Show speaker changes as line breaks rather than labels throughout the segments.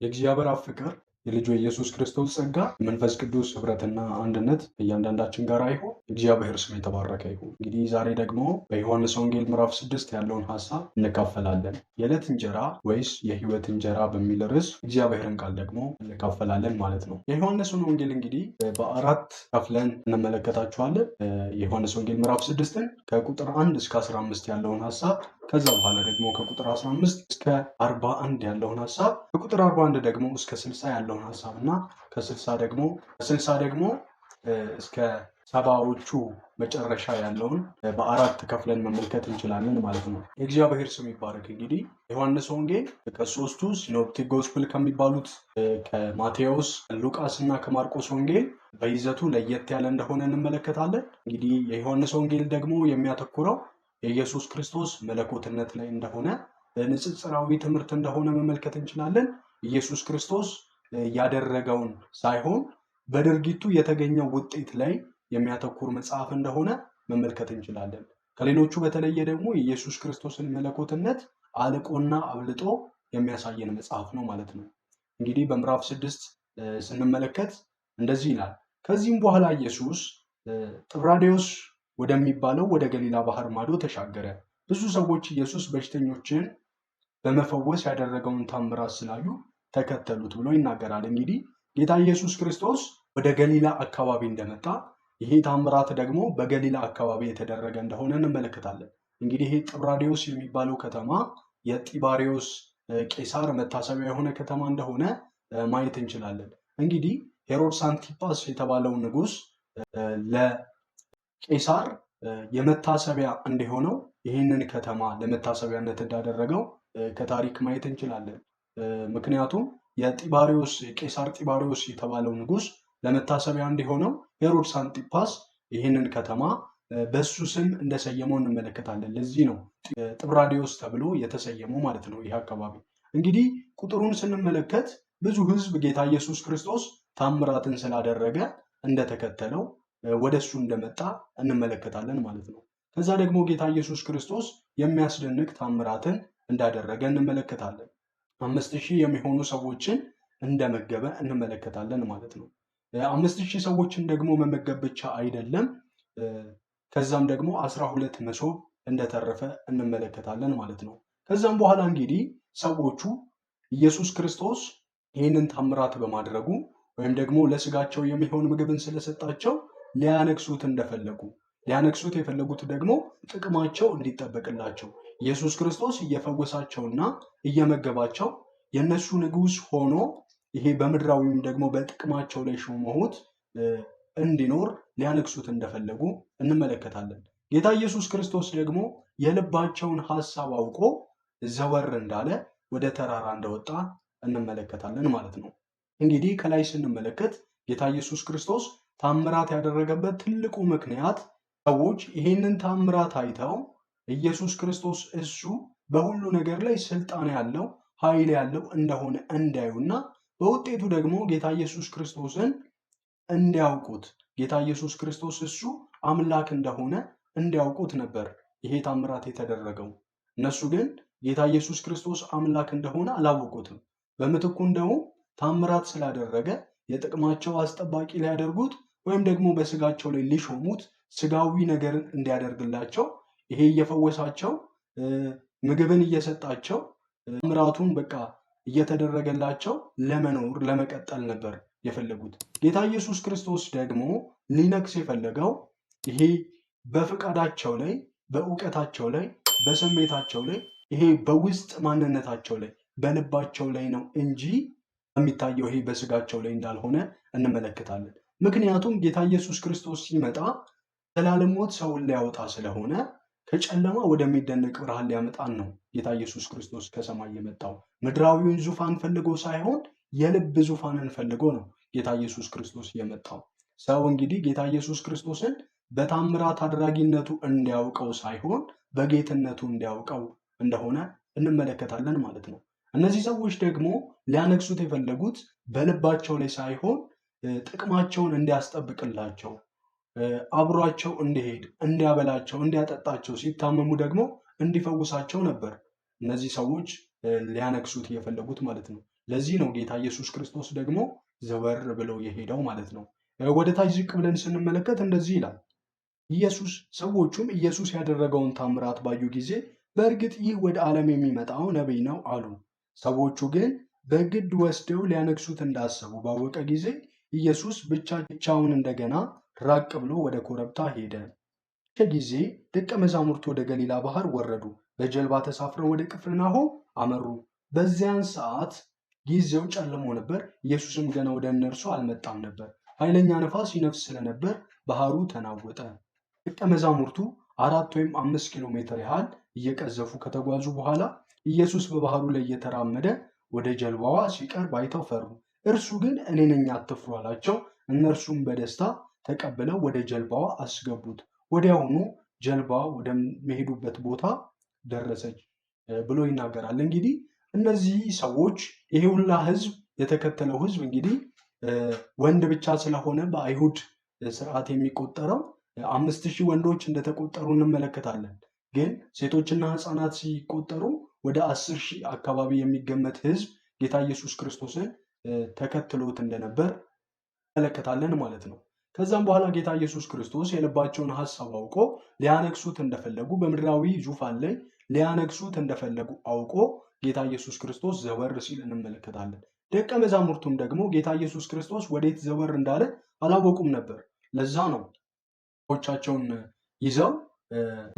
የእግዚአብሔር አብ ፍቅር የልጁ የኢየሱስ ክርስቶስ ጸጋ የመንፈስ ቅዱስ ኅብረትና አንድነት በእያንዳንዳችን ጋር ይሁን። እግዚአብሔር ስም የተባረከ ይሁን። እንግዲህ ዛሬ ደግሞ በዮሐንስ ወንጌል ምዕራፍ 6 ያለውን ሐሳብ እንካፈላለን። የዕለት እንጀራ ወይስ የሕይወት እንጀራ በሚል ርዕስ እግዚአብሔርን ቃል ደግሞ እንካፈላለን ማለት ነው። የዮሐንስን ወንጌል እንግዲህ በአራት ከፍለን እንመለከታችኋለን። የዮሐንስ ወንጌል ምዕራፍ 6ን ከቁጥር 1 እስከ 15 ያለውን ሐሳብ፣ ከዛ በኋላ ደግሞ ከቁጥር 15 እስከ 41 ያለውን ሐሳብ፣ ከቁጥር 41 ደግሞ እስከ 60 ያለውን ሐሳብ እና ከ60 ደግሞ እስከ ሰባዎቹ መጨረሻ ያለውን በአራት ከፍለን መመልከት እንችላለን ማለት ነው። የእግዚአብሔር ስም ይባረክ። እንግዲህ ዮሐንስ ወንጌል ከሶስቱ ሲኖፕቲክ ጎስፕል ከሚባሉት ከማቴዎስ፣ ሉቃስ እና ከማርቆስ ወንጌል በይዘቱ ለየት ያለ እንደሆነ እንመለከታለን። እንግዲህ የዮሐንስ ወንጌል ደግሞ የሚያተኩረው የኢየሱስ ክርስቶስ መለኮትነት ላይ እንደሆነ ንጽጽራዊ ትምህርት እንደሆነ መመልከት እንችላለን። ኢየሱስ ክርስቶስ ያደረገውን ሳይሆን በድርጊቱ የተገኘው ውጤት ላይ የሚያተኩር መጽሐፍ እንደሆነ መመልከት እንችላለን። ከሌሎቹ በተለየ ደግሞ የኢየሱስ ክርስቶስን መለኮትነት አልቆና አብልጦ የሚያሳየን መጽሐፍ ነው ማለት ነው። እንግዲህ በምዕራፍ 6 ስንመለከት እንደዚህ ይላል። ከዚህም በኋላ ኢየሱስ ጥብራዴዎስ ወደሚባለው ወደ ገሊላ ባህር ማዶ ተሻገረ። ብዙ ሰዎች ኢየሱስ በሽተኞችን በመፈወስ ያደረገውን ታምራት ስላዩ ተከተሉት ብሎ ይናገራል። እንግዲህ ጌታ ኢየሱስ ክርስቶስ ወደ ገሊላ አካባቢ እንደመጣ፣ ይሄ ታምራት ደግሞ በገሊላ አካባቢ የተደረገ እንደሆነ እንመለከታለን። እንግዲህ ይሄ ጥብራዴዎስ የሚባለው ከተማ የጢባሪዎስ ቄሳር መታሰቢያ የሆነ ከተማ እንደሆነ ማየት እንችላለን። እንግዲህ ሄሮድስ አንቲጳስ የተባለው ንጉሥ ለቄሳር የመታሰቢያ እንዲሆነው ይህንን ከተማ ለመታሰቢያነት እንዳደረገው ከታሪክ ማየት እንችላለን። ምክንያቱም የጢባሪዎስ ቄሳር ጢባሪዎስ የተባለው ንጉሥ ለመታሰቢያ እንዲሆነው ሄሮድስ አንቲጳስ ይህንን ከተማ በሱ ስም እንደሰየመው እንመለከታለን። ለዚህ ነው ጥብራዴዎስ ተብሎ የተሰየመው ማለት ነው ይህ አካባቢ። እንግዲህ ቁጥሩን ስንመለከት ብዙ ሕዝብ ጌታ ኢየሱስ ክርስቶስ ታምራትን ስላደረገ እንደተከተለው ወደ እሱ እንደመጣ እንመለከታለን ማለት ነው። ከዛ ደግሞ ጌታ ኢየሱስ ክርስቶስ የሚያስደንቅ ታምራትን እንዳደረገ እንመለከታለን። 5000 የሚሆኑ ሰዎችን እንደመገበ እንመለከታለን ማለት ነው። 5000 ሰዎችን ደግሞ መመገብ ብቻ አይደለም፣ ከዛም ደግሞ 12 መሶብ እንደተረፈ እንመለከታለን ማለት ነው። ከዛም በኋላ እንግዲህ ሰዎቹ ኢየሱስ ክርስቶስ ይህንን ታምራት በማድረጉ ወይም ደግሞ ለስጋቸው የሚሆን ምግብን ስለሰጣቸው ሊያነግሱት እንደፈለጉ፣ ሊያነግሱት የፈለጉት ደግሞ ጥቅማቸው እንዲጠበቅላቸው፣ ኢየሱስ ክርስቶስ እየፈወሳቸውና እየመገባቸው የእነሱ ንጉሥ ሆኖ ይሄ በምድራዊም ደግሞ በጥቅማቸው ላይ ሾመውት እንዲኖር ሊያነግሱት እንደፈለጉ እንመለከታለን። ጌታ ኢየሱስ ክርስቶስ ደግሞ የልባቸውን ሐሳብ አውቆ ዘወር እንዳለ ወደ ተራራ እንደወጣ እንመለከታለን ማለት ነው። እንግዲህ ከላይ ስንመለከት ጌታ ኢየሱስ ክርስቶስ ታምራት ያደረገበት ትልቁ ምክንያት ሰዎች ይህንን ታምራት አይተው ኢየሱስ ክርስቶስ እሱ በሁሉ ነገር ላይ ስልጣን ያለው ኃይል ያለው እንደሆነ እንዲያዩና በውጤቱ ደግሞ ጌታ ኢየሱስ ክርስቶስን እንዲያውቁት፣ ጌታ ኢየሱስ ክርስቶስ እሱ አምላክ እንደሆነ እንዲያውቁት ነበር ይሄ ታምራት የተደረገው። እነሱ ግን ጌታ ኢየሱስ ክርስቶስ አምላክ እንደሆነ አላወቁትም። በምትኩ እንደው ታምራት ስላደረገ የጥቅማቸው አስጠባቂ ሊያደርጉት ወይም ደግሞ በስጋቸው ላይ ሊሾሙት ስጋዊ ነገርን እንዲያደርግላቸው ይሄ እየፈወሳቸው ምግብን እየሰጣቸው ታምራቱን በቃ እየተደረገላቸው ለመኖር ለመቀጠል ነበር የፈለጉት። ጌታ ኢየሱስ ክርስቶስ ደግሞ ሊነግስ የፈለገው ይሄ በፍቃዳቸው ላይ፣ በእውቀታቸው ላይ፣ በስሜታቸው ላይ፣ ይሄ በውስጥ ማንነታቸው ላይ፣ በልባቸው ላይ ነው እንጂ የሚታየው ይሄ በስጋቸው ላይ እንዳልሆነ እንመለከታለን። ምክንያቱም ጌታ ኢየሱስ ክርስቶስ ሲመጣ ዘላለሞት ሰውን ሊያወጣ ስለሆነ ከጨለማ ወደሚደነቅ ብርሃን ሊያመጣን ነው ጌታ ኢየሱስ ክርስቶስ ከሰማይ የመጣው። ምድራዊውን ዙፋን ፈልጎ ሳይሆን የልብ ዙፋንን ፈልጎ ነው ጌታ ኢየሱስ ክርስቶስ የመጣው። ሰው እንግዲህ ጌታ ኢየሱስ ክርስቶስን በታምራት አድራጊነቱ እንዲያውቀው ሳይሆን በጌትነቱ እንዲያውቀው እንደሆነ እንመለከታለን ማለት ነው። እነዚህ ሰዎች ደግሞ ሊያነግሱት የፈለጉት በልባቸው ላይ ሳይሆን ጥቅማቸውን እንዲያስጠብቅላቸው፣ አብሯቸው እንዲሄድ፣ እንዲያበላቸው፣ እንዲያጠጣቸው፣ ሲታመሙ ደግሞ እንዲፈውሳቸው ነበር እነዚህ ሰዎች ሊያነግሱት የፈለጉት ማለት ነው። ለዚህ ነው ጌታ ኢየሱስ ክርስቶስ ደግሞ ዘወር ብለው የሄደው ማለት ነው። ወደ ታች ዝቅ ብለን ስንመለከት እንደዚህ ይላል። ሰዎቹም ኢየሱስ ያደረገውን ታምራት ባዩ ጊዜ በእርግጥ ይህ ወደ ዓለም የሚመጣው ነቢይ ነው አሉ። ሰዎቹ ግን በግድ ወስደው ሊያነግሱት እንዳሰቡ ባወቀ ጊዜ ኢየሱስ ብቻውን እንደገና ራቅ ብሎ ወደ ኮረብታ ሄደ። ጊዜ ደቀ መዛሙርቱ ወደ ገሊላ ባህር ወረዱ፣ በጀልባ ተሳፍረው ወደ ቅፍርናሆም አመሩ። በዚያን ሰዓት ጊዜው ጨልሞ ነበር፣ ኢየሱስም ገና ወደ እነርሱ አልመጣም ነበር። ኃይለኛ ነፋስ ይነፍስ ስለነበር ባህሩ ተናወጠ። ደቀ መዛሙርቱ 4 ወይም 5 ኪሎ ሜትር ያህል እየቀዘፉ ከተጓዙ በኋላ ኢየሱስ በባህሩ ላይ እየተራመደ ወደ ጀልባዋ ሲቀርብ አይተው ፈሩ። እርሱ ግን እኔ ነኝ አትፍሩ አላቸው። እነርሱም በደስታ ተቀብለው ወደ ጀልባዋ አስገቡት። ወዲያውኑ ጀልባዋ ወደሚሄዱበት ቦታ ደረሰች ብሎ ይናገራል። እንግዲህ እነዚህ ሰዎች ይሄ ሁላ ህዝብ የተከተለው ህዝብ እንግዲህ ወንድ ብቻ ስለሆነ በአይሁድ ስርዓት የሚቆጠረው 5000 ወንዶች እንደተቆጠሩ እንመለከታለን። ግን ሴቶችና ህፃናት ሲቆጠሩ ወደ 10,000 አካባቢ የሚገመት ህዝብ ጌታ ኢየሱስ ክርስቶስን ተከትሎት እንደነበር እንመለከታለን ማለት ነው። ከዛም በኋላ ጌታ ኢየሱስ ክርስቶስ የልባቸውን ሐሳብ አውቆ ሊያነግሱት እንደፈለጉ በምድራዊ ዙፋን ላይ ሊያነግሱት እንደፈለጉ አውቆ ጌታ ኢየሱስ ክርስቶስ ዘወር ሲል እንመለከታለን። ደቀ መዛሙርቱም ደግሞ ጌታ ኢየሱስ ክርስቶስ ወዴት ዘወር እንዳለ አላወቁም ነበር። ለዛ ነው ቻቸውን ይዘው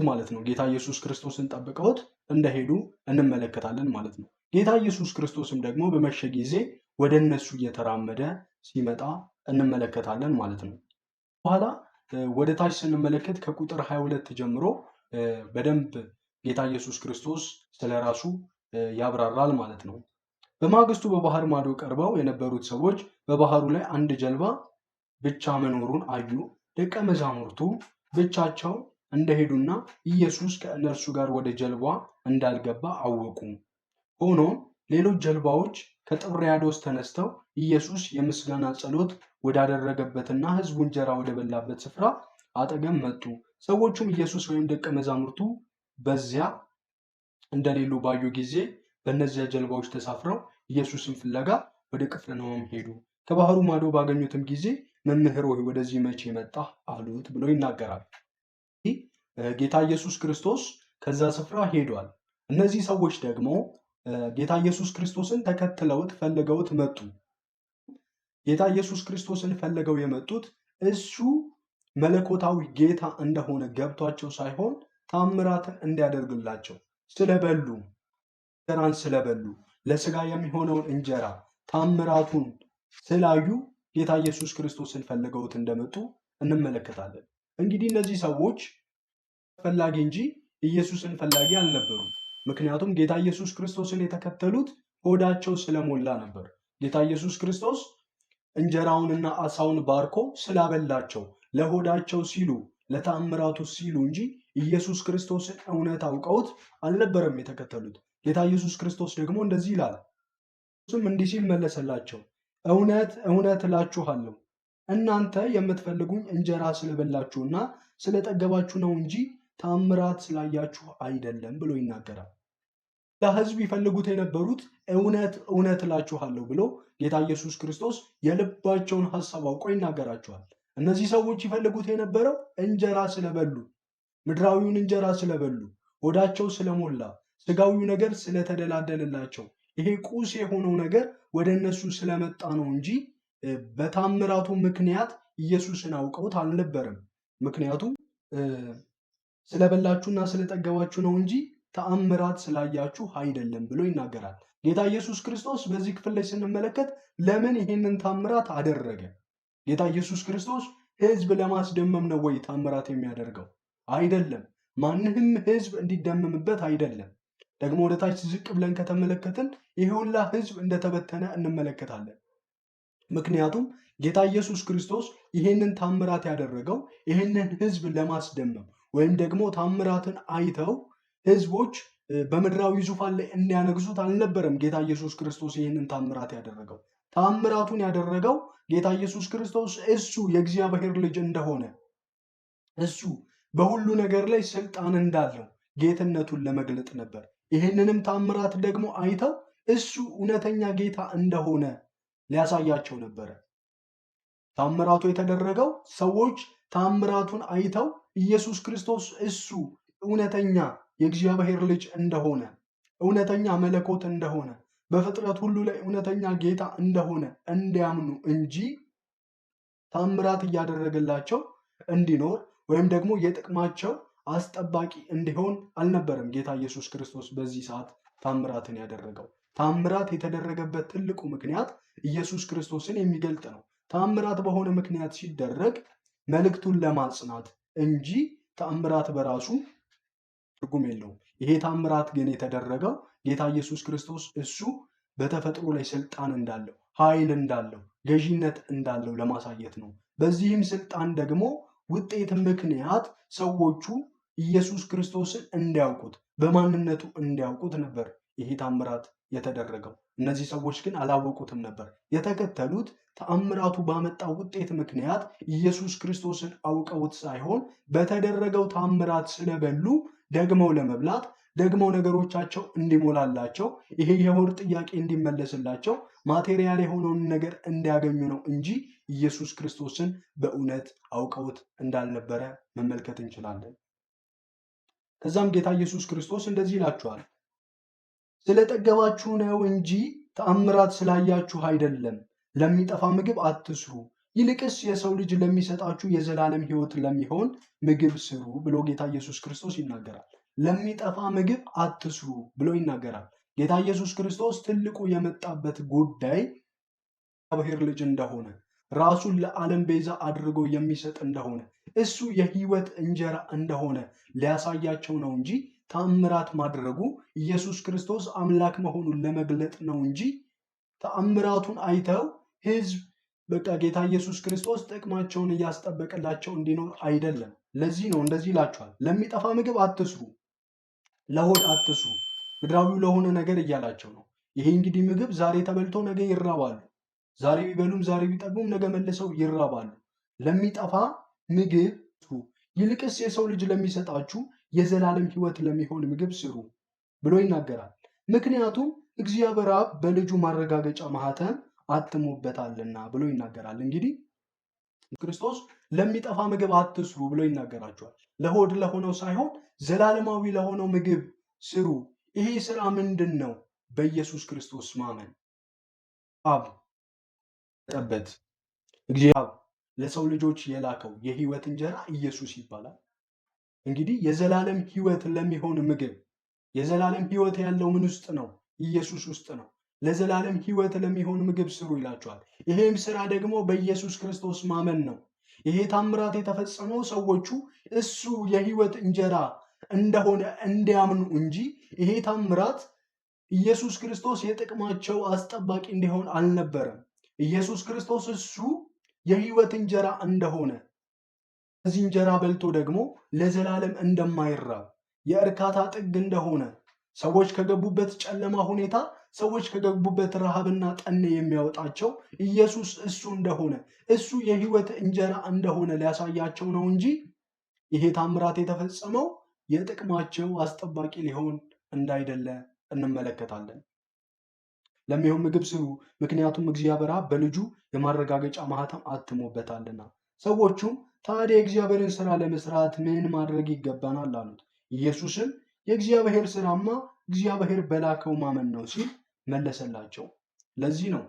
ማለት ነው ጌታ ኢየሱስ ክርስቶስን ጠብቀውት እንደሄዱ እንመለከታለን ማለት ነው። ጌታ ኢየሱስ ክርስቶስም ደግሞ በመሸ ጊዜ ወደ እነሱ እየተራመደ ሲመጣ እንመለከታለን ማለት ነው። በኋላ ወደ ታች ስንመለከት ከቁጥር 22 ጀምሮ በደንብ ጌታ ኢየሱስ ክርስቶስ ስለራሱ ያብራራል ማለት ነው። በማግስቱ በባህር ማዶ ቀርበው የነበሩት ሰዎች በባህሩ ላይ አንድ ጀልባ ብቻ መኖሩን አዩ። ደቀ መዛሙርቱ ብቻቸው እንደሄዱና ኢየሱስ ከእነርሱ ጋር ወደ ጀልባ እንዳልገባ አወቁ። ሆኖም ሌሎች ጀልባዎች ከጥብርያዶስ ተነስተው ኢየሱስ የምስጋና ጸሎት ወዳደረገበትና ሕዝቡ እንጀራ ወደ በላበት ስፍራ አጠገብ መጡ። ሰዎቹም ኢየሱስ ወይም ደቀ መዛሙርቱ በዚያ እንደሌሉ ባዩ ጊዜ በእነዚያ ጀልባዎች ተሳፍረው ኢየሱስን ፍለጋ ወደ ቅፍርናሆም ሄዱ። ከባህሩ ማዶ ባገኙትም ጊዜ መምህር ሆይ ወደዚህ መቼ መጣህ አሉት ብሎ ይናገራል። ጌታ ኢየሱስ ክርስቶስ ከዛ ስፍራ ሄዷል። እነዚህ ሰዎች ደግሞ ጌታ ኢየሱስ ክርስቶስን ተከትለውት ፈልገውት መጡ። ጌታ ኢየሱስ ክርስቶስን ፈልገው የመጡት እሱ መለኮታዊ ጌታ እንደሆነ ገብቷቸው ሳይሆን ታምራትን እንዲያደርግላቸው ስለበሉ እንጀራን ስለበሉ ለስጋ የሚሆነውን እንጀራ ታምራቱን ስላዩ ጌታ ኢየሱስ ክርስቶስን ፈልገውት እንደመጡ እንመለከታለን። እንግዲህ እነዚህ ሰዎች ፈላጊ እንጂ ኢየሱስን ፈላጊ አልነበሩም። ምክንያቱም ጌታ ኢየሱስ ክርስቶስን የተከተሉት ሆዳቸው ስለሞላ ነበር። ጌታ ኢየሱስ ክርስቶስ እንጀራውንና አሳውን ባርኮ ስላበላቸው ለሆዳቸው ሲሉ ለታምራቱ ሲሉ እንጂ ኢየሱስ ክርስቶስን እውነት አውቀውት አልነበረም የተከተሉት። ጌታ ኢየሱስ ክርስቶስ ደግሞ እንደዚህ ይላል። እሱም እንዲህ ሲል መለሰላቸው፣ እውነት እውነት እላችኋለሁ እናንተ የምትፈልጉኝ እንጀራ ስለበላችሁና ስለጠገባችሁ ነው እንጂ ታምራት ስላያችሁ አይደለም ብሎ ይናገራል። ለሕዝብ ይፈልጉት የነበሩት እውነት እውነት እላችኋለሁ ብሎ ጌታ ኢየሱስ ክርስቶስ የልባቸውን ሐሳብ አውቆ ይናገራቸዋል። እነዚህ ሰዎች ይፈልጉት የነበረው እንጀራ ስለበሉ፣ ምድራዊውን እንጀራ ስለበሉ፣ ሆዳቸው ስለሞላ፣ ስጋዊው ነገር ስለተደላደለላቸው፣ ይሄ ቁስ የሆነው ነገር ወደ እነሱ ስለመጣ ነው እንጂ በታምራቱ ምክንያት ኢየሱስን አውቀውት አልነበረም። ምክንያቱም ስለበላችሁና ስለጠገባችሁ ነው እንጂ ተአምራት ስላያችሁ አይደለም ብሎ ይናገራል። ጌታ ኢየሱስ ክርስቶስ በዚህ ክፍል ላይ ስንመለከት ለምን ይሄንን ታምራት አደረገ? ጌታ ኢየሱስ ክርስቶስ ሕዝብ ለማስደመም ነው ወይ ታምራት የሚያደርገው? አይደለም። ማንም ሕዝብ እንዲደመምበት አይደለም። ደግሞ ወደ ታች ዝቅ ብለን ከተመለከትን ይሄ ሁላ ሕዝብ እንደተበተነ እንመለከታለን። ምክንያቱም ጌታ ኢየሱስ ክርስቶስ ይሄንን ታምራት ያደረገው ይሄንን ሕዝብ ለማስደመም ወይም ደግሞ ታምራትን አይተው ሕዝቦች በምድራዊ ዙፋን ላይ እንዲያነግሱት አልነበረም። ጌታ ኢየሱስ ክርስቶስ ይህንን ታምራት ያደረገው ታምራቱን ያደረገው ጌታ ኢየሱስ ክርስቶስ እሱ የእግዚአብሔር ልጅ እንደሆነ እሱ በሁሉ ነገር ላይ ስልጣን እንዳለው ጌትነቱን ለመግለጥ ነበር። ይህንንም ታምራት ደግሞ አይተው እሱ እውነተኛ ጌታ እንደሆነ ሊያሳያቸው ነበረ። ታምራቱ የተደረገው ሰዎች ታምራቱን አይተው ኢየሱስ ክርስቶስ እሱ እውነተኛ የእግዚአብሔር ልጅ እንደሆነ፣ እውነተኛ መለኮት እንደሆነ፣ በፍጥረት ሁሉ ላይ እውነተኛ ጌታ እንደሆነ እንዲያምኑ እንጂ ታምራት እያደረገላቸው እንዲኖር ወይም ደግሞ የጥቅማቸው አስጠባቂ እንዲሆን አልነበረም። ጌታ ኢየሱስ ክርስቶስ በዚህ ሰዓት ታምራትን ያደረገው ታምራት የተደረገበት ትልቁ ምክንያት ኢየሱስ ክርስቶስን የሚገልጥ ነው። ታምራት በሆነ ምክንያት ሲደረግ መልእክቱን ለማጽናት እንጂ ታምራት በራሱ ትርጉም የለውም። ይሄ ታምራት ግን የተደረገው ጌታ ኢየሱስ ክርስቶስ እሱ በተፈጥሮ ላይ ስልጣን እንዳለው፣ ኃይል እንዳለው፣ ገዢነት እንዳለው ለማሳየት ነው። በዚህም ስልጣን ደግሞ ውጤት ምክንያት ሰዎቹ ኢየሱስ ክርስቶስን እንዲያውቁት፣ በማንነቱ እንዲያውቁት ነበር ይሄ ታምራት የተደረገው። እነዚህ ሰዎች ግን አላወቁትም ነበር። የተከተሉት ተአምራቱ ባመጣው ውጤት ምክንያት ኢየሱስ ክርስቶስን አውቀውት ሳይሆን በተደረገው ታምራት ስለበሉ ደግመው ለመብላት ደግመው ነገሮቻቸው እንዲሞላላቸው ይሄ የሆድ ጥያቄ እንዲመለስላቸው ማቴሪያል የሆነውን ነገር እንዲያገኙ ነው እንጂ ኢየሱስ ክርስቶስን በእውነት አውቀውት እንዳልነበረ መመልከት እንችላለን። ከዛም ጌታ ኢየሱስ ክርስቶስ እንደዚህ ይላችኋል፣ ስለጠገባችሁ ነው እንጂ ተአምራት ስላያችሁ አይደለም። ለሚጠፋ ምግብ አትስሩ፣ ይልቅስ የሰው ልጅ ለሚሰጣችሁ የዘላለም ሕይወት ለሚሆን ምግብ ስሩ ብሎ ጌታ ኢየሱስ ክርስቶስ ይናገራል። ለሚጠፋ ምግብ አትስሩ ብሎ ይናገራል። ጌታ ኢየሱስ ክርስቶስ ትልቁ የመጣበት ጉዳይ እግዚአብሔር ልጅ እንደሆነ፣ ራሱን ለዓለም ቤዛ አድርጎ የሚሰጥ እንደሆነ፣ እሱ የሕይወት እንጀራ እንደሆነ ሊያሳያቸው ነው እንጂ ተአምራት ማድረጉ ኢየሱስ ክርስቶስ አምላክ መሆኑን ለመግለጥ ነው እንጂ ተአምራቱን አይተው ሕዝብ በቃ ጌታ ኢየሱስ ክርስቶስ ጥቅማቸውን እያስጠበቀላቸው እንዲኖር አይደለም። ለዚህ ነው እንደዚህ ይላቸዋል፣ ለሚጠፋ ምግብ አትስሩ፣ ለሆድ አትስሩ፣ ምድራዊ ለሆነ ነገር እያላቸው ነው። ይሄ እንግዲህ ምግብ ዛሬ ተበልቶ ነገ ይራባሉ። ዛሬ ቢበሉም ዛሬ ቢጠቡም ነገ መልሰው ይራባሉ። ለሚጠፋ ምግብ ስሩ፣ ይልቅስ የሰው ልጅ ለሚሰጣችሁ የዘላለም ሕይወት ለሚሆን ምግብ ስሩ ብሎ ይናገራል። ምክንያቱም እግዚአብሔር አብ በልጁ ማረጋገጫ ማህተም አትሞበታልና ብሎ ይናገራል። እንግዲህ ክርስቶስ ለሚጠፋ ምግብ አትስሩ ብሎ ይናገራቸዋል። ለሆድ ለሆነው ሳይሆን ዘላለማዊ ለሆነው ምግብ ስሩ። ይሄ ስራ ምንድን ነው? በኢየሱስ ክርስቶስ ማመን። አብ ጠበት እግዚአብሔር ለሰው ልጆች የላከው የህይወት እንጀራ ኢየሱስ ይባላል። እንግዲህ የዘላለም ህይወት ለሚሆን ምግብ፣ የዘላለም ህይወት ያለው ምን ውስጥ ነው? ኢየሱስ ውስጥ ነው። ለዘላለም ህይወት ለሚሆን ምግብ ስሩ ይላቸዋል። ይሄም ስራ ደግሞ በኢየሱስ ክርስቶስ ማመን ነው። ይሄ ታምራት የተፈጸመው ሰዎቹ እሱ የህይወት እንጀራ እንደሆነ እንዲያምኑ እንጂ ይሄ ታምራት ኢየሱስ ክርስቶስ የጥቅማቸው አስጠባቂ እንዲሆን አልነበረም። ኢየሱስ ክርስቶስ እሱ የህይወት እንጀራ እንደሆነ፣ ከዚህ እንጀራ በልቶ ደግሞ ለዘላለም እንደማይራብ፣ የእርካታ ጥግ እንደሆነ፣ ሰዎች ከገቡበት ጨለማ ሁኔታ፣ ሰዎች ከገቡበት ረሃብና ጠኔ የሚያወጣቸው ኢየሱስ እሱ እንደሆነ፣ እሱ የህይወት እንጀራ እንደሆነ ሊያሳያቸው ነው እንጂ ይሄ ታምራት የተፈጸመው የጥቅማቸው አስጠባቂ ሊሆን እንዳይደለ እንመለከታለን። ለሚሆን ምግብ ስሩ፣ ምክንያቱም እግዚአብሔር አብ በልጁ የማረጋገጫ ማህተም አትሞበታልና። ሰዎቹም ታዲያ የእግዚአብሔርን ስራ ለመስራት ምን ማድረግ ይገባናል አሉት። ኢየሱስም የእግዚአብሔር ስራማ እግዚአብሔር በላከው ማመን ነው ሲል መለሰላቸው። ለዚህ ነው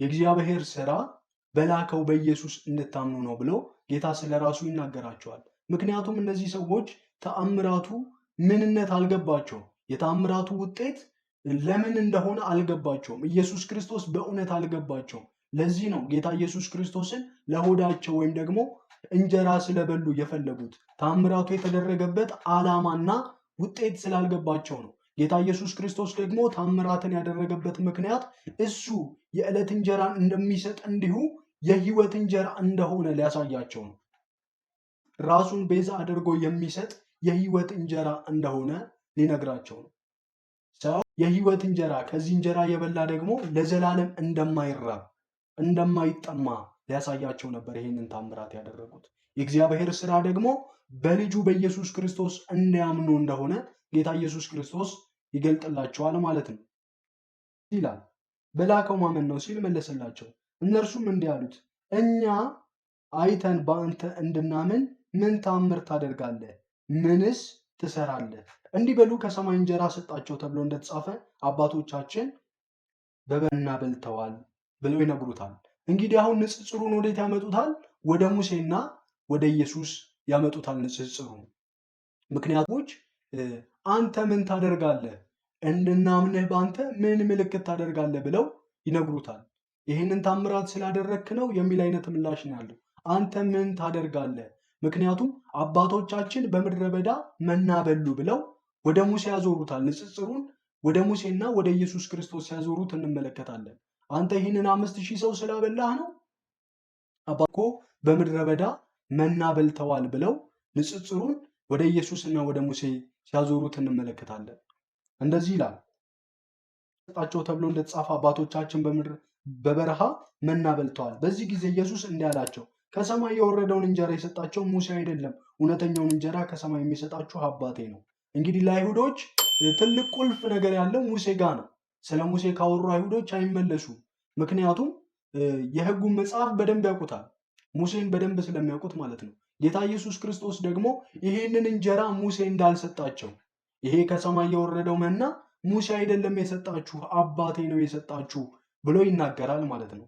የእግዚአብሔር ስራ በላከው በኢየሱስ እንድታምኑ ነው ብሎ ጌታ ስለ ራሱ ይናገራቸዋል። ምክንያቱም እነዚህ ሰዎች ተአምራቱ ምንነት አልገባቸውም። የተአምራቱ ውጤት ለምን እንደሆነ አልገባቸውም። ኢየሱስ ክርስቶስ በእውነት አልገባቸውም። ለዚህ ነው ጌታ ኢየሱስ ክርስቶስን ለሆዳቸው ወይም ደግሞ እንጀራ ስለበሉ የፈለጉት። ተአምራቱ የተደረገበት ዓላማና ውጤት ስላልገባቸው ነው። ጌታ ኢየሱስ ክርስቶስ ደግሞ ተአምራትን ያደረገበት ምክንያት እሱ የዕለት እንጀራን እንደሚሰጥ እንዲሁ የህይወት እንጀራ እንደሆነ ሊያሳያቸው ነው። ራሱን ቤዛ አድርጎ የሚሰጥ የህይወት እንጀራ እንደሆነ ሊነግራቸው ነው። ሰው የህይወት እንጀራ ከዚህ እንጀራ የበላ ደግሞ ለዘላለም እንደማይራብ እንደማይጠማ ሊያሳያቸው ነበር ይህንን ታምራት ያደረጉት። የእግዚአብሔር ስራ ደግሞ በልጁ በኢየሱስ ክርስቶስ እንዲያምኑ እንደሆነ ጌታ ኢየሱስ ክርስቶስ ይገልጥላቸዋል ማለት ነው። ይላል በላከው ማመን ነው ሲል መለሰላቸው። እነርሱም እንዲህ አሉት፣ እኛ አይተን በአንተ እንድናምን ምን ተአምር ታደርጋለህ? ምንስ ትሰራለህ? እንዲህ በሉ ከሰማይ እንጀራ ሰጣቸው ተብሎ እንደተጻፈ አባቶቻችን በመና በልተዋል ብለው ይነግሩታል። እንግዲህ አሁን ንጽጽሩን ወዴት ያመጡታል? ወደ ሙሴና ወደ ኢየሱስ ያመጡታል ንጽጽሩን። ምክንያቶች አንተ ምን ታደርጋለህ? እንድናምንህ በአንተ ምን ምልክት ታደርጋለህ ብለው ይነግሩታል። ይህንን ታምራት ስላደረግክ ነው የሚል አይነት ምላሽ ነው ያለው። አንተ ምን ታደርጋለህ? ምክንያቱም አባቶቻችን በምድረ በዳ መና በሉ ብለው ወደ ሙሴ ያዞሩታል። ንጽጽሩን ወደ ሙሴና ወደ ኢየሱስ ክርስቶስ ሲያዞሩት እንመለከታለን። አንተ ይህንን 5000 ሰው ስላበላህ ነው አባኮ በምድረ በዳ መና በልተዋል ብለው ንጽጽሩን ወደ ኢየሱስና ወደ ሙሴ ሲያዞሩት እንመለከታለን። እንደዚህ ይላል ሰጣቸው ተብሎ እንደተጻፈ አባቶቻችን በበረሃ መና በልተዋል። በዚህ ጊዜ ኢየሱስ እንዲህ አላቸው፣ ከሰማይ የወረደውን እንጀራ የሰጣቸው ሙሴ አይደለም፣ እውነተኛውን እንጀራ ከሰማይ የሚሰጣችሁ አባቴ ነው። እንግዲህ ለአይሁዶች ትልቅ ቁልፍ ነገር ያለው ሙሴ ጋር ነው። ስለ ሙሴ ካወሩ አይሁዶች አይመለሱም። ምክንያቱም የሕጉን መጽሐፍ በደንብ ያውቁታል፣ ሙሴን በደንብ ስለሚያውቁት ማለት ነው። ጌታ ኢየሱስ ክርስቶስ ደግሞ ይሄንን እንጀራ ሙሴ እንዳልሰጣቸው፣ ይሄ ከሰማይ የወረደው መና ሙሴ አይደለም የሰጣችሁ አባቴ ነው የሰጣችሁ ብሎ ይናገራል ማለት ነው።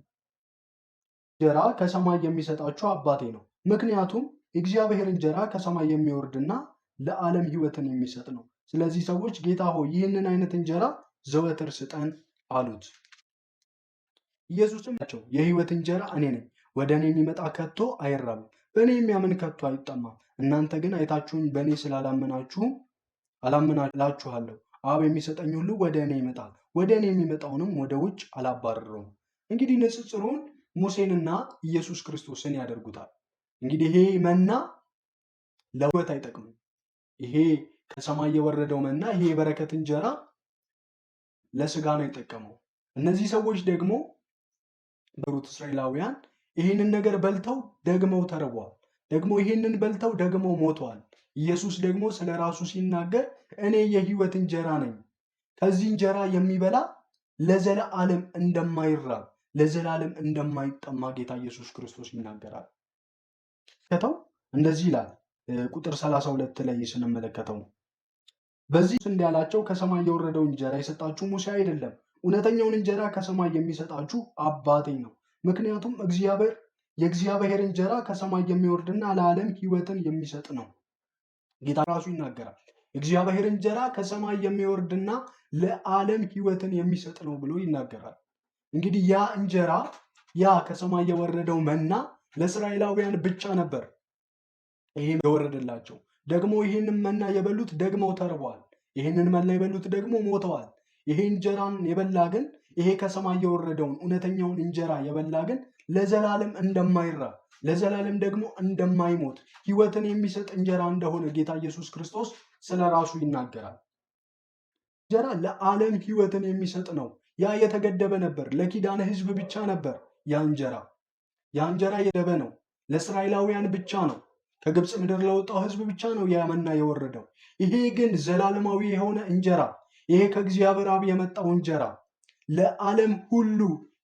እንጀራ ከሰማይ የሚሰጣችሁ አባቴ ነው። ምክንያቱም የእግዚአብሔር እንጀራ ከሰማይ የሚወርድና ለዓለም ሕይወትን የሚሰጥ ነው። ስለዚህ ሰዎች ጌታ ሆይ ይህንን አይነት እንጀራ ዘወትር ስጠን አሉት። ኢየሱስም ናቸው የሕይወት እንጀራ እኔ ነኝ፣ ወደ እኔ የሚመጣ ከቶ አይራብም፣ በእኔ የሚያምን ከቶ አይጠማም። እናንተ ግን አይታችሁኝ በእኔ ስላላመናችሁ አላምናላችኋለሁ። አብ የሚሰጠኝ ሁሉ ወደ እኔ ይመጣል፣ ወደ እኔ የሚመጣውንም ወደ ውጭ አላባርረውም። እንግዲህ ንጽጽሩን ሙሴንና ኢየሱስ ክርስቶስን ያደርጉታል። እንግዲህ ይሄ መና ለሕይወት አይጠቅምም። ይሄ ከሰማይ የወረደው መና፣ ይሄ የበረከት እንጀራ ለስጋ ነው የጠቀመው። እነዚህ ሰዎች ደግሞ በሩት እስራኤላውያን ይህንን ነገር በልተው ደግመው ተርበዋል። ደግሞ ይህንን በልተው ደግመው ሞተዋል። ኢየሱስ ደግሞ ስለ ራሱ ሲናገር እኔ የሕይወት እንጀራ ነኝ፣ ከዚህ እንጀራ የሚበላ ለዘላለም እንደማይራብ ለዘላለም እንደማይጠማ ጌታ ኢየሱስ ክርስቶስ ይናገራል። ከተው እንደዚህ ይላል ቁጥር 32 ላይ ስንመለከተው በዚህ እንዲህ አላቸው፣ ከሰማይ የወረደው እንጀራ የሰጣችሁ ሙሴ አይደለም፣ እውነተኛውን እንጀራ ከሰማይ የሚሰጣችሁ አባቴ ነው። ምክንያቱም የእግዚአብሔር እንጀራ ከሰማይ የሚወርድና ለዓለም ሕይወትን የሚሰጥ ነው። ጌታ ራሱ ይናገራል። እግዚአብሔር እንጀራ ከሰማይ የሚወርድና ለዓለም ሕይወትን የሚሰጥ ነው ብሎ ይናገራል። እንግዲህ ያ እንጀራ ያ ከሰማይ የወረደው መና ለእስራኤላውያን ብቻ ነበር ይህም የወረደላቸው። ደግሞ ይህንን መና የበሉት ደግመው ተርበዋል። ይህንን መና የበሉት ደግሞ ሞተዋል። ይሄ እንጀራን የበላ ግን ይሄ ከሰማይ የወረደውን እውነተኛውን እንጀራ የበላ ግን ለዘላለም እንደማይራብ ለዘላለም ደግሞ እንደማይሞት ሕይወትን የሚሰጥ እንጀራ እንደሆነ ጌታ ኢየሱስ ክርስቶስ ስለ ራሱ ይናገራል። እንጀራ ለዓለም ሕይወትን የሚሰጥ ነው። ያ የተገደበ ነበር፣ ለኪዳነ ሕዝብ ብቻ ነበር። ያ እንጀራ የደበ ነው፣ ለእስራኤላውያን ብቻ ነው። ከግብፅ ምድር ለወጣው ሕዝብ ብቻ ነው ያ መና የወረደው። ይሄ ግን ዘላለማዊ የሆነ እንጀራ፣ ይሄ ከእግዚአብሔር አብ የመጣው እንጀራ ለዓለም ሁሉ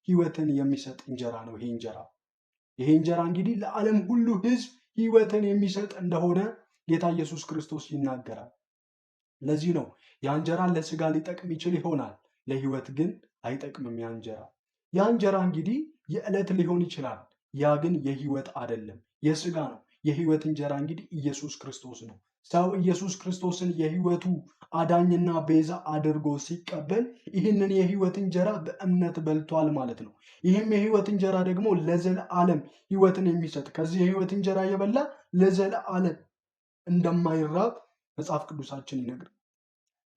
ሕይወትን የሚሰጥ እንጀራ ነው። ይሄ እንጀራ እንግዲህ ለዓለም ሁሉ ሕዝብ ሕይወትን የሚሰጥ እንደሆነ ጌታ ኢየሱስ ክርስቶስ ይናገራል። ለዚህ ነው ያ እንጀራ ለስጋ ሊጠቅም ይችል ይሆናል፣ ለሕይወት ግን አይጠቅምም። ያ እንጀራ እንግዲህ የዕለት ሊሆን ይችላል። ያ ግን የሕይወት አይደለም፣ የስጋ ነው። የሕይወት እንጀራ እንግዲህ ኢየሱስ ክርስቶስ ነው። ሰው ኢየሱስ ክርስቶስን የሕይወቱ አዳኝና ቤዛ አድርጎ ሲቀበል ይህንን የሕይወት እንጀራ በእምነት በልቷል ማለት ነው። ይህም የሕይወት እንጀራ ደግሞ ለዘላለም ሕይወትን የሚሰጥ ከዚህ የሕይወት እንጀራ የበላ ለዘላለም እንደማይራብ መጽሐፍ ቅዱሳችን ይነግር።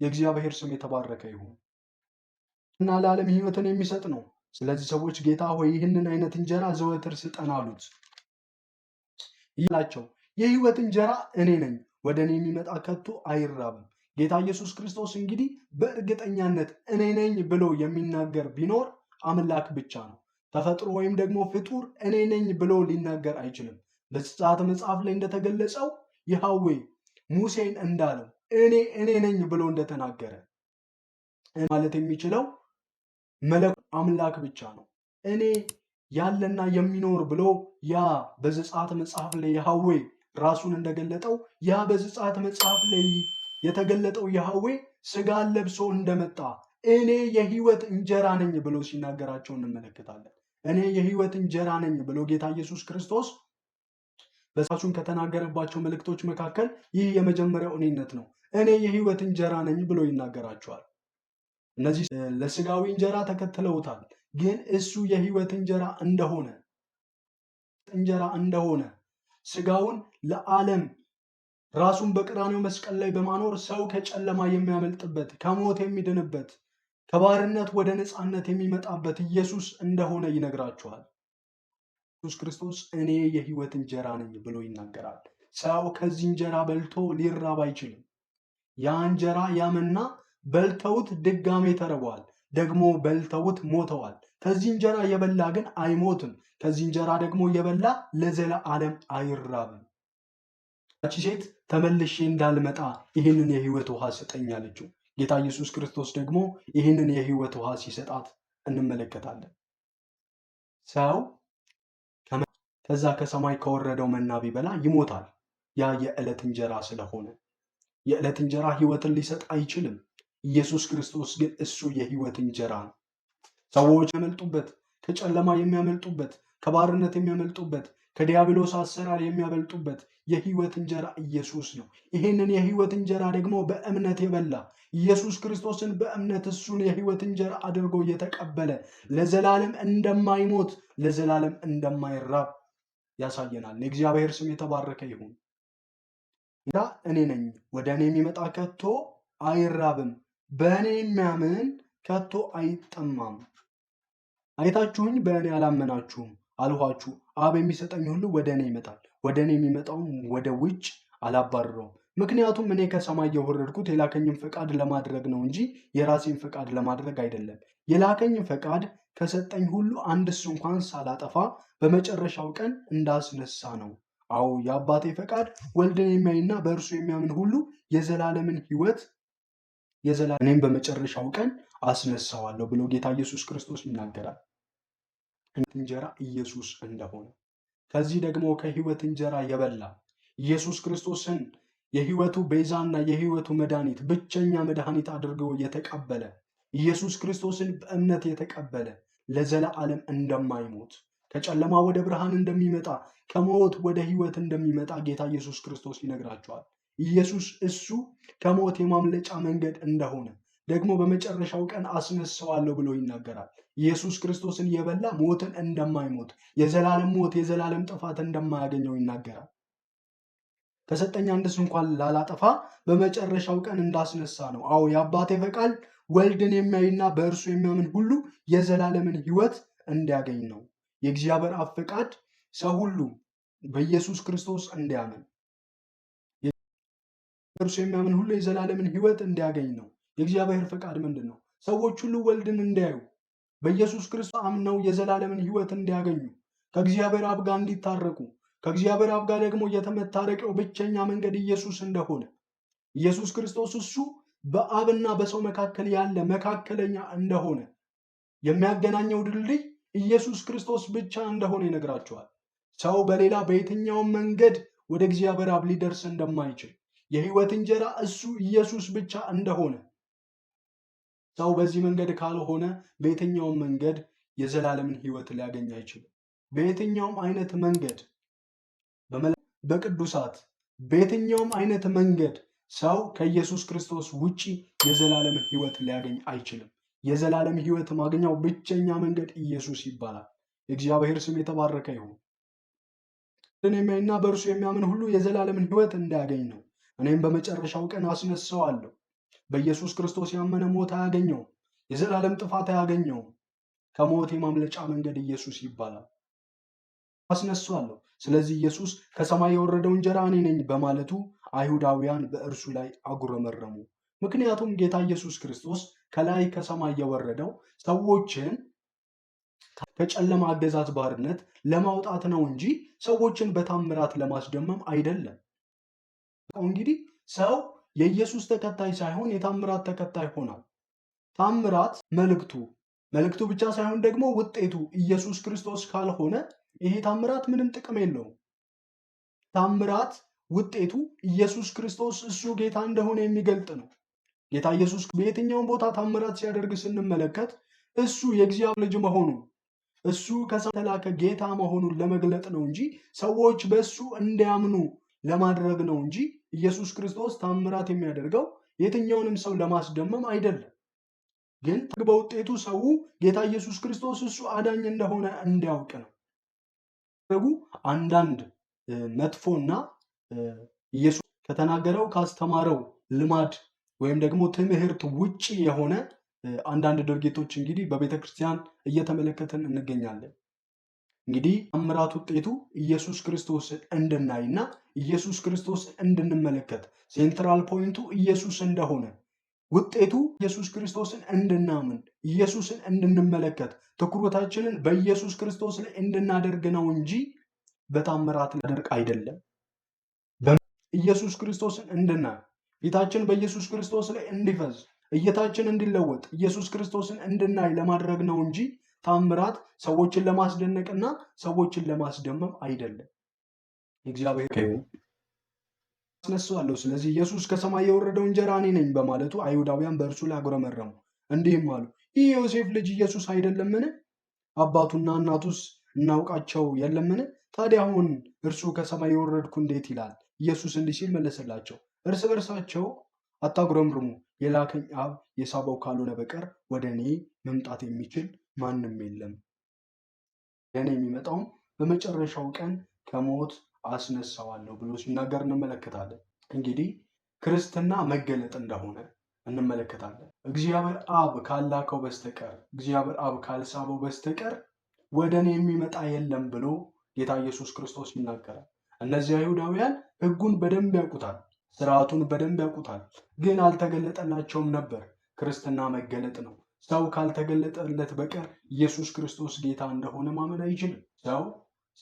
የእግዚአብሔር ስም የተባረከ ይሁን እና ለዓለም ሕይወትን የሚሰጥ ነው። ስለዚህ ሰዎች ጌታ ሆይ ይህንን አይነት እንጀራ ዘወትር ስጠን አሉት። ይላቸው የሕይወት እንጀራ እኔ ነኝ፣ ወደ እኔ የሚመጣ ከቶ አይራብም። ጌታ ኢየሱስ ክርስቶስ እንግዲህ በእርግጠኛነት እኔ ነኝ ብሎ የሚናገር ቢኖር አምላክ ብቻ ነው። ተፈጥሮ ወይም ደግሞ ፍጡር እኔ ነኝ ብሎ ሊናገር አይችልም። በዘጸአት መጽሐፍ ላይ እንደተገለጸው ያህዌ ሙሴን እንዳለው እኔ ነኝ ብሎ እንደተናገረ ማለት የሚችለው አምላክ ብቻ ነው። እኔ ያለና የሚኖር ብሎ ያ በዘጸአት መጽሐፍ ላይ ያህዌ ራሱን እንደገለጠው ያ በዘጸአት መጽሐፍ ላይ የተገለጠው ያህዌ ስጋን ለብሶ እንደመጣ እኔ የህይወት እንጀራ ነኝ ብሎ ሲናገራቸው እንመለከታለን። እኔ የህይወት እንጀራ ነኝ ብሎ ጌታ ኢየሱስ ክርስቶስ በራሱን ከተናገረባቸው መልእክቶች መካከል ይህ የመጀመሪያው እኔነት ነው። እኔ የህይወት እንጀራ ነኝ ብሎ ይናገራቸዋል። እነዚህ ለስጋዊ እንጀራ ተከትለውታል፣ ግን እሱ የህይወት እንጀራ እንደሆነ ስጋውን ለዓለም ራሱን በቀራንዮ መስቀል ላይ በማኖር ሰው ከጨለማ የሚያመልጥበት፣ ከሞት የሚድንበት፣ ከባርነት ወደ ነፃነት የሚመጣበት ኢየሱስ እንደሆነ ይነግራቸዋል። ኢየሱስ ክርስቶስ እኔ የህይወት እንጀራ ነኝ ብሎ ይናገራል። ሰው ከዚህ እንጀራ በልቶ ሊራብ አይችልም። ያ እንጀራ ያመና በልተውት ድጋሜ ተርበዋል፣ ደግሞ በልተውት ሞተዋል። ከዚህ እንጀራ የበላ ግን አይሞትም። ከዚህ እንጀራ ደግሞ የበላ ለዘላለም አይራብም። ያቺ ሴት ተመልሼ እንዳልመጣ ይህንን የህይወት ውሃ ስጠኝ አለችው። ጌታ ኢየሱስ ክርስቶስ ደግሞ ይህንን የህይወት ውሃ ሲሰጣት እንመለከታለን። ሰው ከዛ ከሰማይ ከወረደው መና ቢበላ ይሞታል። ያ የዕለት እንጀራ ስለሆነ የዕለት እንጀራ ህይወትን ሊሰጥ አይችልም። ኢየሱስ ክርስቶስ ግን እሱ የህይወት እንጀራ ነው። ሰዎች የሚያመልጡበት፣ ከጨለማ የሚያመልጡበት፣ ከባርነት የሚያመልጡበት፣ ከዲያብሎስ አሰራር የሚያመልጡበት የህይወት እንጀራ ኢየሱስ ነው። ይህንን የህይወት እንጀራ ደግሞ በእምነት የበላ ኢየሱስ ክርስቶስን በእምነት እሱን የህይወት እንጀራ አድርጎ የተቀበለ ለዘላለም እንደማይሞት ለዘላለም እንደማይራብ ያሳየናል። የእግዚአብሔር ስም የተባረከ ይሁን። እኔ ነኝ፣ ወደ እኔ የሚመጣ ከቶ አይራብም፣ በእኔ የሚያምን ከቶ አይጠማም። አይታችሁኝ በእኔ አላመናችሁም አልኋችሁ። አብ የሚሰጠኝ ሁሉ ወደ እኔ ይመጣል፣ ወደ እኔ የሚመጣውም ወደ ውጭ አላባርረውም። ምክንያቱም እኔ ከሰማይ የወረድኩት የላከኝን ፈቃድ ለማድረግ ነው እንጂ የራሴን ፈቃድ ለማድረግ አይደለም። የላከኝን ፈቃድ ከሰጠኝ ሁሉ አንድስ እንኳን ሳላጠፋ በመጨረሻው ቀን እንዳስነሳ ነው። አዎ የአባቴ ፈቃድ ወልድን የሚያይና በእርሱ የሚያምን ሁሉ የዘላለምን ሕይወት እኔም በመጨረሻው ቀን አስነሳዋለሁ ብሎ ጌታ ኢየሱስ ክርስቶስ ይናገራል። እንጀራ ኢየሱስ እንደሆነ ከዚህ ደግሞ ከሕይወት እንጀራ የበላ ኢየሱስ ክርስቶስን የሕይወቱ ቤዛና የሕይወቱ መድኃኒት ብቸኛ መድኃኒት አድርገው የተቀበለ ኢየሱስ ክርስቶስን በእምነት የተቀበለ ለዘላለም እንደማይሞት ከጨለማ ወደ ብርሃን እንደሚመጣ ከሞት ወደ ሕይወት እንደሚመጣ ጌታ ኢየሱስ ክርስቶስ ይነግራቸዋል። ኢየሱስ እሱ ከሞት የማምለጫ መንገድ እንደሆነ ደግሞ በመጨረሻው ቀን አስነሳዋለሁ ብሎ ይናገራል። ኢየሱስ ክርስቶስን የበላ ሞትን እንደማይሞት የዘላለም ሞት የዘላለም ጥፋት እንደማያገኘው ይናገራል። ከሰጠኝ አንድስ እንኳን ላላጠፋ በመጨረሻው ቀን እንዳስነሳ ነው። አዎ የአባቴ ፈቃድ ወልድን የሚያይና በእርሱ የሚያምን ሁሉ የዘላለምን ሕይወት እንዲያገኝ ነው። የእግዚአብሔር አብ ፈቃድ ሰው ሁሉ በኢየሱስ ክርስቶስ እንዲያምን በእርሱ የሚያምን ሁሉ የዘላለምን ሕይወት እንዲያገኝ ነው። የእግዚአብሔር ፈቃድ ምንድን ነው? ሰዎች ሁሉ ወልድን እንዲያዩ በኢየሱስ ክርስቶስ አምነው የዘላለምን ሕይወት እንዲያገኙ ከእግዚአብሔር አብ ጋር እንዲታረቁ ከእግዚአብሔር አብ ጋር ደግሞ የመታረቂያው ብቸኛ መንገድ ኢየሱስ እንደሆነ ኢየሱስ ክርስቶስ እሱ በአብና በሰው መካከል ያለ መካከለኛ እንደሆነ የሚያገናኘው ድልድይ ኢየሱስ ክርስቶስ ብቻ እንደሆነ ይነግራቸዋል። ሰው በሌላ በየትኛውም መንገድ ወደ እግዚአብሔር አብ ሊደርስ እንደማይችል የሕይወት እንጀራ እሱ ኢየሱስ ብቻ እንደሆነ ሰው በዚህ መንገድ ካልሆነ በየትኛውም መንገድ የዘላለምን ሕይወት ሊያገኝ አይችልም። በየትኛውም አይነት መንገድ በቅዱሳት በየትኛውም አይነት መንገድ ሰው ከኢየሱስ ክርስቶስ ውጪ የዘላለምን ሕይወት ሊያገኝ አይችልም። የዘላለም ሕይወት ማግኛው ብቸኛ መንገድ ኢየሱስ ይባላል። የእግዚአብሔር ስም የተባረከ ይሁን። የሚያይና በእርሱ የሚያምን ሁሉ የዘላለምን ሕይወት እንዳያገኝ ነው። እኔም በመጨረሻው ቀን አስነሳዋለሁ። በኢየሱስ ክርስቶስ ያመነ ሞት አያገኘውም፣ የዘላለም ጥፋት አያገኘውም። ከሞት የማምለጫ መንገድ ኢየሱስ ይባላል። አስነሳዋለሁ። ስለዚህ ኢየሱስ ከሰማይ የወረደው እንጀራ እኔ ነኝ በማለቱ አይሁዳውያን በእርሱ ላይ አጉረመረሙ። ምክንያቱም ጌታ ኢየሱስ ክርስቶስ ከላይ ከሰማይ የወረደው ሰዎችን ከጨለማ አገዛዝ ባርነት ለማውጣት ነው እንጂ ሰዎችን በታምራት ለማስደመም አይደለም። እንግዲህ ሰው የኢየሱስ ተከታይ ሳይሆን የታምራት ተከታይ ሆኗል። ታምራት መልእክቱ መልእክቱ ብቻ ሳይሆን ደግሞ ውጤቱ ኢየሱስ ክርስቶስ ካልሆነ ይሄ ታምራት ምንም ጥቅም የለውም። ታምራት ውጤቱ ኢየሱስ ክርስቶስ እሱ ጌታ እንደሆነ የሚገልጥ ነው። ጌታ ኢየሱስ በየትኛውም ቦታ ታምራት ሲያደርግ ስንመለከት እሱ የእግዚአብሔር ልጅ መሆኑን እሱ ከሰማይ የተላከ ጌታ መሆኑን ለመግለጥ ነው እንጂ ሰዎች በእሱ እንዲያምኑ ለማድረግ ነው እንጂ ኢየሱስ ክርስቶስ ታምራት የሚያደርገው የትኛውንም ሰው ለማስደመም አይደለም። ግን በውጤቱ ሰው ጌታ ኢየሱስ ክርስቶስ እሱ አዳኝ እንደሆነ እንዲያውቅ ነው። አንዳንድ መጥፎና ኢየሱስ ከተናገረው ካስተማረው ልማድ ወይም ደግሞ ትምህርት ውጪ የሆነ አንዳንድ ድርጊቶች እንግዲህ በቤተ ክርስቲያን እየተመለከትን እንገኛለን። እንግዲህ ታምራት ውጤቱ ኢየሱስ ክርስቶስን እንድናይና ኢየሱስ ክርስቶስን እንድንመለከት ሴንትራል ፖይንቱ ኢየሱስ እንደሆነ ውጤቱ ኢየሱስ ክርስቶስን እንድናምን ኢየሱስን እንድንመለከት ትኩረታችንን በኢየሱስ ክርስቶስ ላይ እንድናደርግ ነው እንጂ በታምራት ላደርግ አይደለም። ኢየሱስ ክርስቶስን እንድናይ ፊታችን በኢየሱስ ክርስቶስ ላይ እንዲፈዝ እይታችን እንዲለወጥ ኢየሱስ ክርስቶስን እንድናይ ለማድረግ ነው እንጂ ታምራት ሰዎችን ለማስደነቅና ሰዎችን ለማስደመም አይደለም። እግዚአብሔር አስነሳዋለሁ። ስለዚህ ኢየሱስ ከሰማይ የወረደው እንጀራ እኔ ነኝ በማለቱ አይሁዳውያን በእርሱ ላይ አጉረመረሙ፣ እንዲህም አሉ፣ ይህ የዮሴፍ ልጅ ኢየሱስ አይደለምን? አባቱና እናቱስ እናውቃቸው የለምን? ታዲያ አሁን እርሱ ከሰማይ የወረድኩ እንዴት ይላል? ኢየሱስ እንዲህ ሲል መለሰላቸው፣ እርስ በርሳቸው አታጉረምርሙ። የላከኝ አብ የሳበው ካልሆነ በቀር ወደ እኔ መምጣት የሚችል ማንም የለም። ለእኔ የሚመጣውም በመጨረሻው ቀን ከሞት አስነሳዋለሁ ብሎ ሲናገር እንመለከታለን። እንግዲህ ክርስትና መገለጥ እንደሆነ እንመለከታለን። እግዚአብሔር አብ ካላከው በስተቀር እግዚአብሔር አብ ካልሳበው በስተቀር ወደ እኔ የሚመጣ የለም ብሎ ጌታ ኢየሱስ ክርስቶስ ይናገራል። እነዚህ አይሁዳውያን ሕጉን በደንብ ያውቁታል፣ ስርዓቱን በደንብ ያውቁታል፣ ግን አልተገለጠላቸውም ነበር። ክርስትና መገለጥ ነው። ሰው ካልተገለጠለት በቀር ኢየሱስ ክርስቶስ ጌታ እንደሆነ ማመን አይችልም። ሰው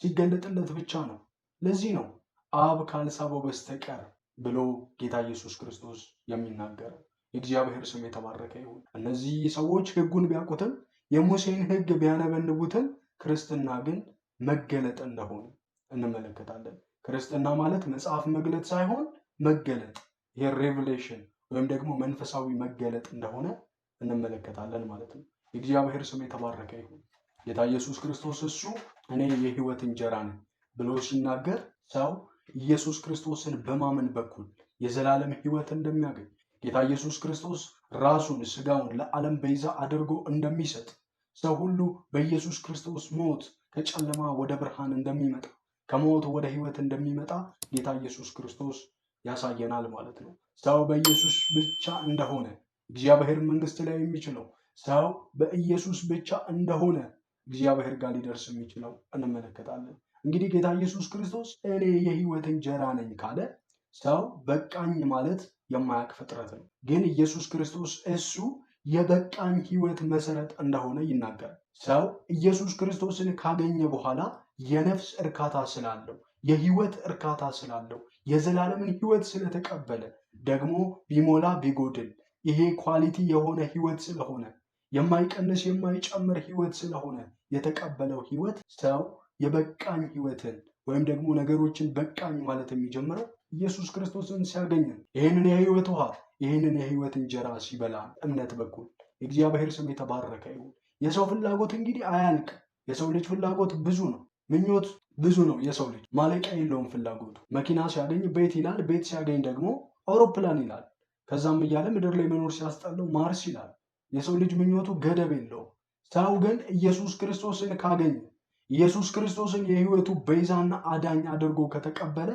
ሲገለጥለት ብቻ ነው። ለዚህ ነው አብ ካልሳበው በስተቀር ብሎ ጌታ ኢየሱስ ክርስቶስ የሚናገረው። የእግዚአብሔር ስም የተባረከ ይሁን። እነዚህ ሰዎች ሕጉን ቢያውቁትም የሙሴን ሕግ ቢያነበንቡትም ክርስትና ግን መገለጥ እንደሆነ እንመለከታለን። ክርስትና ማለት መጽሐፍ መግለጥ ሳይሆን መገለጥ፣ ይሄ ሬቨሌሽን ወይም ደግሞ መንፈሳዊ መገለጥ እንደሆነ እንመለከታለን ማለት ነው። የእግዚአብሔር ስም የተባረከ ይሁን። ጌታ ኢየሱስ ክርስቶስ እሱ እኔ የሕይወት እንጀራ ነኝ ብሎ ሲናገር ሰው ኢየሱስ ክርስቶስን በማመን በኩል የዘላለም ሕይወት እንደሚያገኝ ጌታ ኢየሱስ ክርስቶስ ራሱን ስጋውን ለዓለም ቤዛ አድርጎ እንደሚሰጥ ሰው ሁሉ በኢየሱስ ክርስቶስ ሞት ከጨለማ ወደ ብርሃን እንደሚመጣ ከሞት ወደ ሕይወት እንደሚመጣ ጌታ ኢየሱስ ክርስቶስ ያሳየናል ማለት ነው። ሰው በኢየሱስ ብቻ እንደሆነ እግዚአብሔር መንግስት ላይ የሚችለው ሰው በኢየሱስ ብቻ እንደሆነ እግዚአብሔር ጋር ሊደርስ የሚችለው እንመለከታለን። እንግዲህ ጌታ ኢየሱስ ክርስቶስ እኔ የሕይወት እንጀራ ነኝ ካለ ሰው በቃኝ ማለት የማያውቅ ፍጥረት ነው። ግን ኢየሱስ ክርስቶስ እሱ የበቃኝ ሕይወት መሰረት እንደሆነ ይናገራል። ሰው ኢየሱስ ክርስቶስን ካገኘ በኋላ የነፍስ እርካታ ስላለው፣ የሕይወት እርካታ ስላለው፣ የዘላለምን ሕይወት ስለተቀበለ ደግሞ ቢሞላ ቢጎድል ይሄ ኳሊቲ የሆነ ሕይወት ስለሆነ የማይቀንስ የማይጨምር ሕይወት ስለሆነ የተቀበለው ሕይወት ሰው የበቃኝ ሕይወትን ወይም ደግሞ ነገሮችን በቃኝ ማለት የሚጀምረው ኢየሱስ ክርስቶስን ሲያገኝ ነው። ይህንን የሕይወት ውሃ ይህንን የሕይወት እንጀራ ሲበላ እምነት በኩል የእግዚአብሔር ስም የተባረከ ይሁን። የሰው ፍላጎት እንግዲህ አያልቅ። የሰው ልጅ ፍላጎት ብዙ ነው። ምኞት ብዙ ነው። የሰው ልጅ ማለቂያ የለውም ፍላጎቱ። መኪና ሲያገኝ ቤት ይላል። ቤት ሲያገኝ ደግሞ አውሮፕላን ይላል። ከዛም እያለ ምድር ላይ መኖር ሲያስጠላው ማርስ ይላል። የሰው ልጅ ምኞቱ ገደብ የለውም። ሰው ግን ኢየሱስ ክርስቶስን ካገኘ ኢየሱስ ክርስቶስን የሕይወቱ ቤዛና አዳኝ አድርጎ ከተቀበለ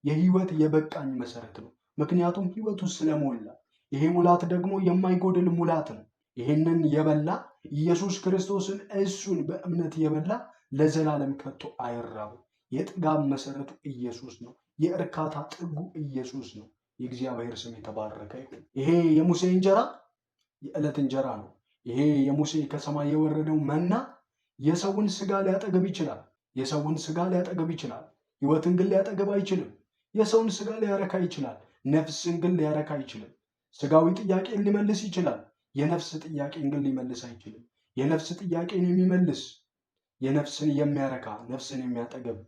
የሕይወት የበቃኝ መሰረት ነው። ምክንያቱም ሕይወቱ ስለሞላ፣ ይሄ ሙላት ደግሞ የማይጎድል ሙላት ነው። ይህንን የበላ ኢየሱስ ክርስቶስን እሱን በእምነት የበላ ለዘላለም ከቶ አይራብም። የጥጋብ መሰረቱ ኢየሱስ ነው። የእርካታ ጥጉ ኢየሱስ ነው። የእግዚአብሔር ስም የተባረከ ይሁን። ይሄ የሙሴ እንጀራ የዕለት እንጀራ ነው። ይሄ የሙሴ ከሰማይ የወረደው መና የሰውን ስጋ ሊያጠግብ ይችላል። የሰውን ስጋ ሊያጠግብ ይችላል። ሕይወትን ግን ሊያጠግብ አይችልም። የሰውን ስጋ ሊያረካ ይችላል። ነፍስን ግን ሊያረካ አይችልም። ስጋዊ ጥያቄን ሊመልስ ይችላል። የነፍስ ጥያቄን ግን ሊመልስ አይችልም። የነፍስ ጥያቄን የሚመልስ የነፍስን የሚያረካ ነፍስን የሚያጠገብ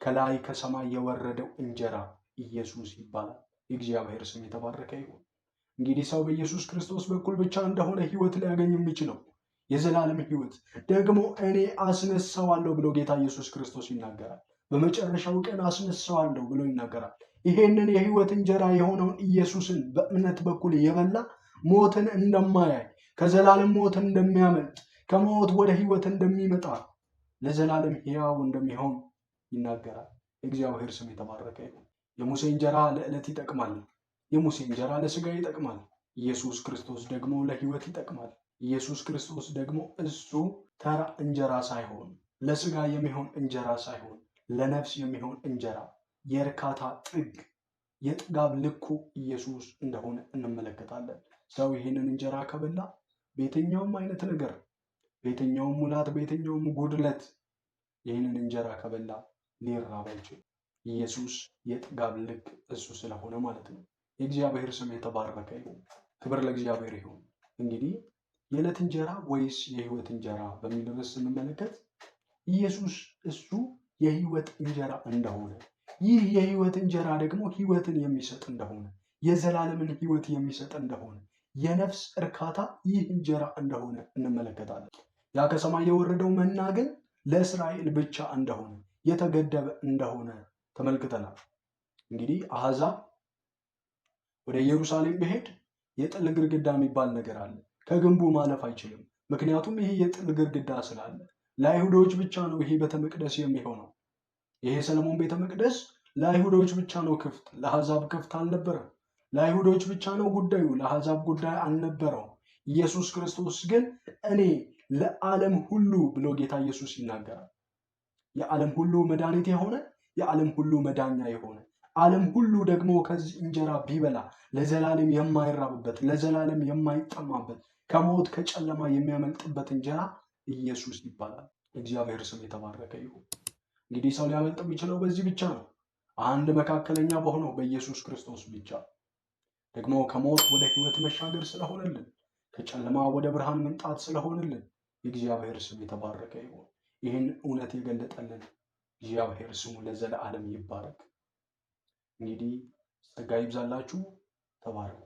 ከላይ ከሰማይ የወረደው እንጀራ ኢየሱስ ይባላል። የእግዚአብሔር ስም የተባረከ ይሁን። እንግዲህ ሰው በኢየሱስ ክርስቶስ በኩል ብቻ እንደሆነ ሕይወት ሊያገኝ የሚችለው የዘላለም ሕይወት ደግሞ እኔ አስነሳዋለሁ ብሎ ጌታ ኢየሱስ ክርስቶስ ይናገራል። በመጨረሻው ቀን አስነሳዋለሁ ብሎ ይናገራል። ይሄንን የሕይወት እንጀራ የሆነውን ኢየሱስን በእምነት በኩል የበላ ሞትን እንደማያይ ከዘላለም ሞት እንደሚያመልጥ ከሞት ወደ ሕይወት እንደሚመጣ ለዘላለም ሕያው እንደሚሆን ይናገራል። የእግዚአብሔር ስም የተባረከ ይሁን። የሙሴ እንጀራ ለዕለት ይጠቅማል። የሙሴ እንጀራ ለሥጋ ይጠቅማል። ኢየሱስ ክርስቶስ ደግሞ ለሕይወት ይጠቅማል። ኢየሱስ ክርስቶስ ደግሞ እሱ ተራ እንጀራ ሳይሆን ለሥጋ የሚሆን እንጀራ ሳይሆን ለነፍስ የሚሆን እንጀራ የእርካታ ጥግ የጥጋብ ልኩ ኢየሱስ እንደሆነ እንመለከታለን። ሰው ይህንን እንጀራ ከበላ በየትኛውም አይነት ነገር በየትኛውም ሙላት በየትኛውም ጉድለት ይህንን እንጀራ ከበላ ሊራብ አይችልም። ኢየሱስ የጥጋብ ልክ እሱ ስለሆነ ማለት ነው። የእግዚአብሔር ስም የተባረከ ይሁን። ክብር ለእግዚአብሔር ይሁን። እንግዲህ የዕለት እንጀራ ወይስ የሕይወት እንጀራ በሚል ርዕስ ስንመለከት ኢየሱስ እሱ የሕይወት እንጀራ እንደሆነ ይህ የሕይወት እንጀራ ደግሞ ሕይወትን የሚሰጥ እንደሆነ የዘላለምን ሕይወት የሚሰጥ እንደሆነ የነፍስ እርካታ ይህ እንጀራ እንደሆነ እንመለከታለን። ያ ከሰማይ የወረደው መና ግን ለእስራኤል ብቻ እንደሆነ የተገደበ እንደሆነ ተመልክተናል። እንግዲህ አሕዛብ ወደ ኢየሩሳሌም ብሄድ የጥል ግድግዳ የሚባል ነገር አለ። ከግንቡ ማለፍ አይችልም። ምክንያቱም ይሄ የጥል ግድግዳ ስላለ ለአይሁዶች ብቻ ነው ይሄ ቤተ መቅደስ የሚሆነው። ይሄ ሰለሞን ቤተ መቅደስ ለአይሁዶች ብቻ ነው ክፍት፣ ለአሕዛብ ክፍት አልነበረም። ለአይሁዶች ብቻ ነው ጉዳዩ፣ ለአሕዛብ ጉዳይ አልነበረው። ኢየሱስ ክርስቶስ ግን እኔ ለዓለም ሁሉ ብሎ ጌታ ኢየሱስ ይናገራል። የዓለም ሁሉ መድኃኒት የሆነ የዓለም ሁሉ መዳኛ የሆነ ዓለም ሁሉ ደግሞ ከዚህ እንጀራ ቢበላ ለዘላለም የማይራብበት ለዘላለም የማይጠማበት ከሞት ከጨለማ የሚያመልጥበት እንጀራ ኢየሱስ ይባላል። እግዚአብሔር ስም የተባረከ ይሁን። እንግዲህ ሰው ሊያመልጥ የሚችለው በዚህ ብቻ ነው፣ አንድ መካከለኛ በሆነው በኢየሱስ ክርስቶስ ብቻ። ደግሞ ከሞት ወደ ሕይወት መሻገር ስለሆነልን ከጨለማ ወደ ብርሃን መምጣት ስለሆነልን የእግዚአብሔር ስም የተባረከ ይሁን። ይህን እውነት የገለጠልን እግዚአብሔር ስሙ ለዘለዓለም ይባረክ። እንግዲህ ጸጋ ይብዛላችሁ። ተባረኩ።